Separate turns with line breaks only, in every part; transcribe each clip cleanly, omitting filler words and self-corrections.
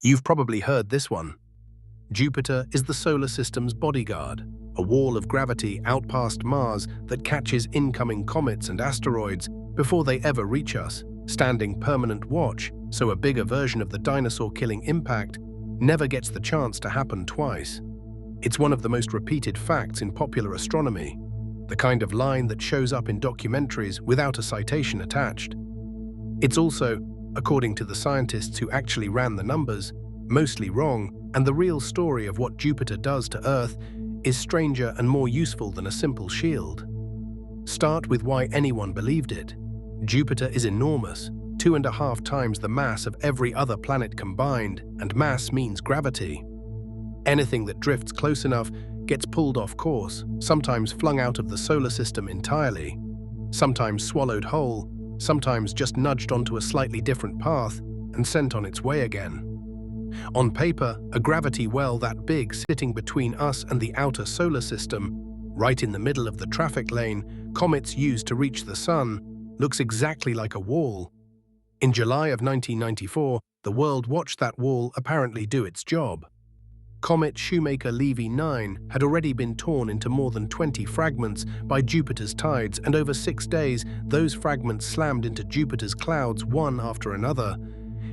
You've probably heard this one. Jupiter is the solar system's bodyguard, a wall of gravity out past Mars that catches incoming comets and asteroids before they ever reach us, standing permanent watch so a bigger version of the dinosaur-killing impact never gets the chance to happen twice. It's one of the most repeated facts in popular astronomy, the kind of line that shows up in documentaries without a citation attached. It's also, according to the scientists who actually ran the numbers, mostly wrong, and the real story of what Jupiter does to Earth is stranger and more useful than a simple shield. Start with why anyone believed it. Jupiter is enormous, 2.5 times the mass of every other planet combined, and mass means gravity. Anything that drifts close enough gets pulled off course, sometimes flung out of the solar system entirely, sometimes swallowed whole, sometimes just nudged onto a slightly different path and sent on its way again. On paper, a gravity well that big sitting between us and the outer solar system, right in the middle of the traffic lane comets use to reach the sun, looks exactly like a wall. In July of 1994, the world watched that wall apparently do its job. Comet Shoemaker-Levy 9 had already been torn into more than 20 fragments by Jupiter's tides, and over 6 days, those fragments slammed into Jupiter's clouds one after another,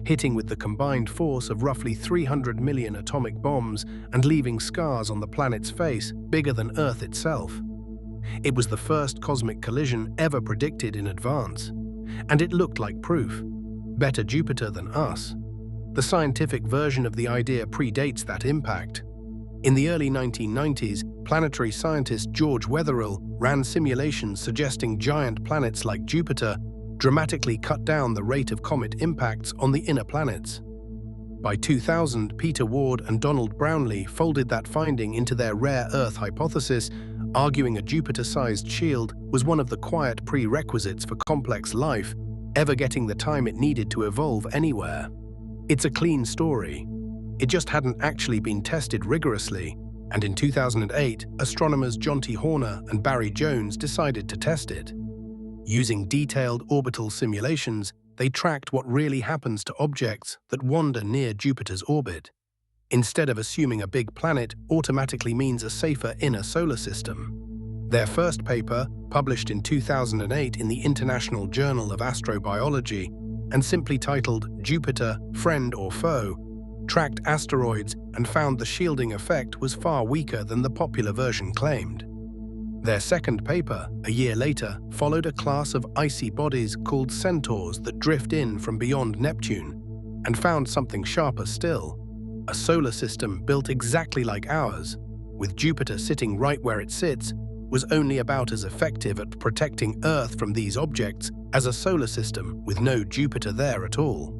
hitting with the combined force of roughly 300 million atomic bombs and leaving scars on the planet's face bigger than Earth itself. It was the first cosmic collision ever predicted in advance, and it looked like proof. Better Jupiter than us. The scientific version of the idea predates that impact. In the early 1990s, planetary scientist George Wetherill ran simulations suggesting giant planets like Jupiter dramatically cut down the rate of comet impacts on the inner planets. By 2000, Peter Ward and Ward Brownlee folded that finding into their rare Earth hypothesis, arguing a Jupiter-sized shield was one of the quiet prerequisites for complex life ever getting the time it needed to evolve anywhere. It's a clean story. It just hadn't actually been tested rigorously, and in 2008, astronomers Jonti and Barrie decided to test it. Using detailed orbital simulations, they tracked what really happens to objects that wander near Jupiter's orbit. Instead of assuming a big planet automatically means a safer inner solar system. Their first paper, published in 2008 in the International Journal of Astrobiology, and simply titled Jupiter, Friend or Foe, tracked asteroids and found the shielding effect was far weaker than the popular version claimed. Their second paper, a year later, followed a class of icy bodies called centaurs that drift in from beyond Neptune, and found something sharper still, a solar system built exactly like ours, with Jupiter sitting right where it sits, was only about as effective at protecting Earth from these objects as a solar system with no Jupiter there at all.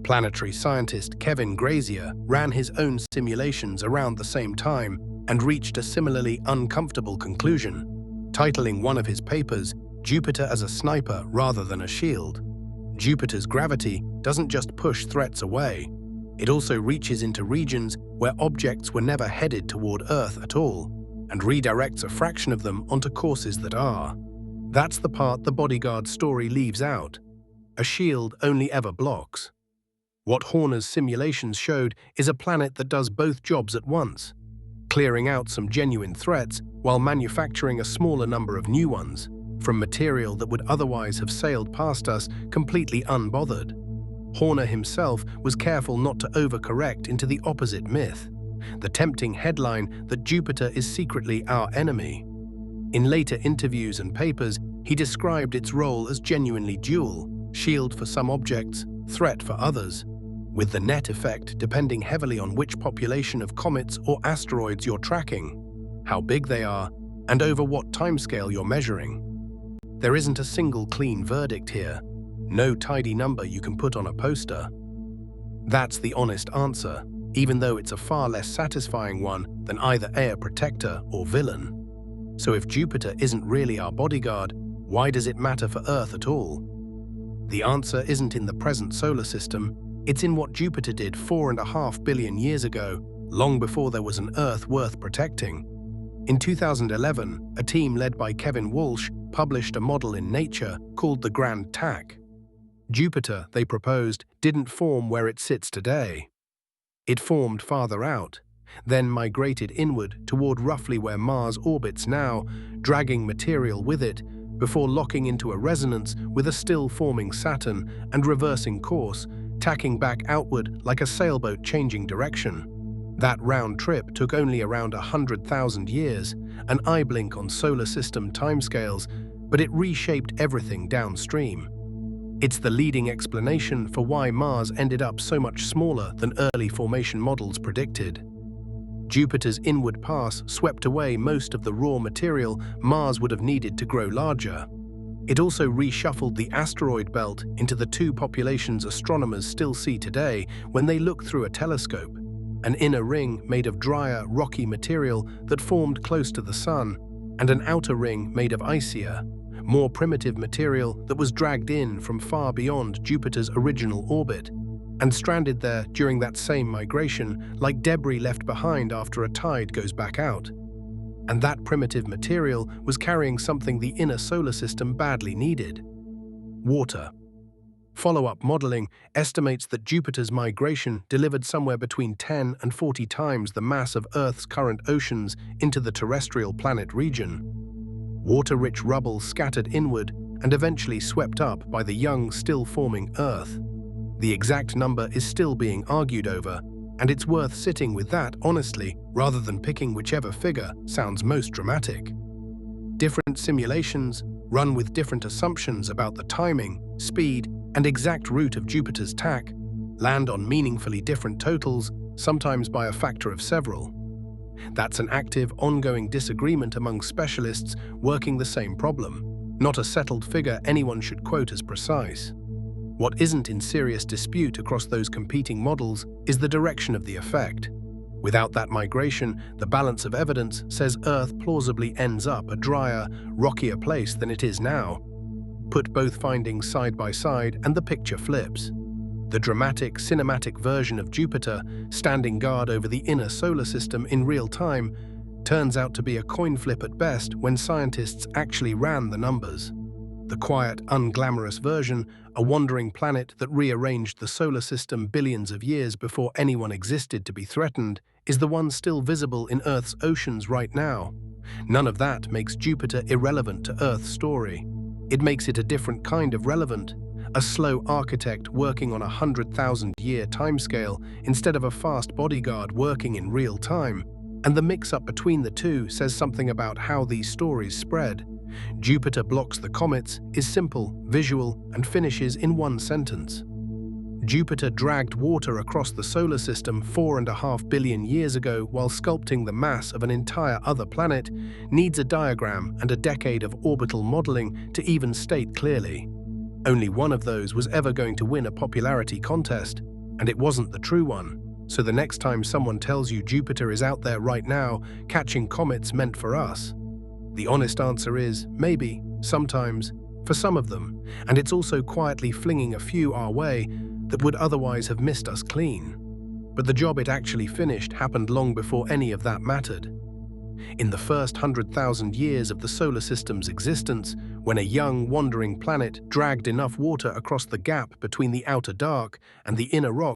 Planetary scientist Grazier ran his own simulations around the same time and reached a similarly uncomfortable conclusion, titling one of his papers, Jupiter as a Sniper Rather Than a Shield. Jupiter's gravity doesn't just push threats away, it also reaches into regions where objects were never headed toward Earth at all, and redirects a fraction of them onto courses that are. That's the part the Bodyguard story leaves out. A shield only ever blocks. What Horner's simulations showed is a planet that does both jobs at once, clearing out some genuine threats while manufacturing a smaller number of new ones, from material that would otherwise have sailed past us completely unbothered. Horner himself was careful not to overcorrect into the opposite myth, the tempting headline that Jupiter is secretly our enemy. In later interviews and papers, he described its role as genuinely dual, shield for some objects, threat for others, with the net effect depending heavily on which population of comets or asteroids you're tracking, how big they are, and over what timescale you're measuring. There isn't a single clean verdict here, no tidy number you can put on a poster. That's the honest answer, even though it's a far less satisfying one than either a protector or villain. So if Jupiter isn't really our bodyguard, why does it matter for Earth at all? The answer isn't in the present solar system, it's in what Jupiter did 4.5 billion years ago, long before there was an Earth worth protecting. In 2011, a team led by Walsh published a model in Nature called the Grand Tack. Jupiter, they proposed, didn't form where it sits today. It formed farther out, then migrated inward toward roughly where Mars orbits now, dragging material with it, before locking into a resonance with a still-forming Saturn and reversing course, tacking back outward like a sailboat changing direction. That round trip took only around 100,000 years, an eye blink on solar system timescales, but it reshaped everything downstream. It's the leading explanation for why Mars ended up so much smaller than early formation models predicted. Jupiter's inward pass swept away most of the raw material Mars would have needed to grow larger. It also reshuffled the asteroid belt into the two populations astronomers still see today when they look through a telescope: an inner ring made of drier, rocky material that formed close to the Sun, and an outer ring made of icier, more primitive material that was dragged in from far beyond Jupiter's original orbit, and stranded there during that same migration like debris left behind after a tide goes back out. And that primitive material was carrying something the inner solar system badly needed: water. Follow-up modeling estimates that Jupiter's migration delivered somewhere between 10 and 40 times the mass of Earth's current oceans into the terrestrial planet region. Water-rich rubble scattered inward and eventually swept up by the young, still-forming Earth. The exact number is still being argued over, and it's worth sitting with that honestly rather than picking whichever figure sounds most dramatic. Different simulations, run with different assumptions about the timing, speed, and exact route of Jupiter's tack, land on meaningfully different totals, sometimes by a factor of several. That's an active, ongoing disagreement among specialists working the same problem, not a settled figure anyone should quote as precise. What isn't in serious dispute across those competing models is the direction of the effect. Without that migration, the balance of evidence says Earth plausibly ends up a drier, rockier place than it is now. Put both findings side by side and the picture flips. The dramatic, cinematic version of Jupiter, standing guard over the inner solar system in real time, turns out to be a coin flip at best when scientists actually ran the numbers. The quiet, unglamorous version, a wandering planet that rearranged the solar system billions of years before anyone existed to be threatened, is the one still visible in Earth's oceans right now. None of that makes Jupiter irrelevant to Earth's story. It makes it a different kind of relevant, a slow architect working on a 100,000-year timescale instead of a fast bodyguard working in real time. And the mix-up between the two says something about how these stories spread. Jupiter blocks the comets is simple, visual, and finishes in one sentence. Jupiter dragged water across the solar system 4.5 billion years ago while sculpting the mass of an entire other planet needs a diagram and a decade of orbital modeling to even state clearly. Only one of those was ever going to win a popularity contest, and it wasn't the true one. So the next time someone tells you Jupiter is out there right now, catching comets meant for us, the honest answer is maybe, sometimes, for some of them, and it's also quietly flinging a few our way that would otherwise have missed us clean. But the job it actually finished happened long before any of that mattered. In the first 100,000 years of the solar system's existence, when a young, wandering planet dragged enough water across the gap between the outer dark and the inner rock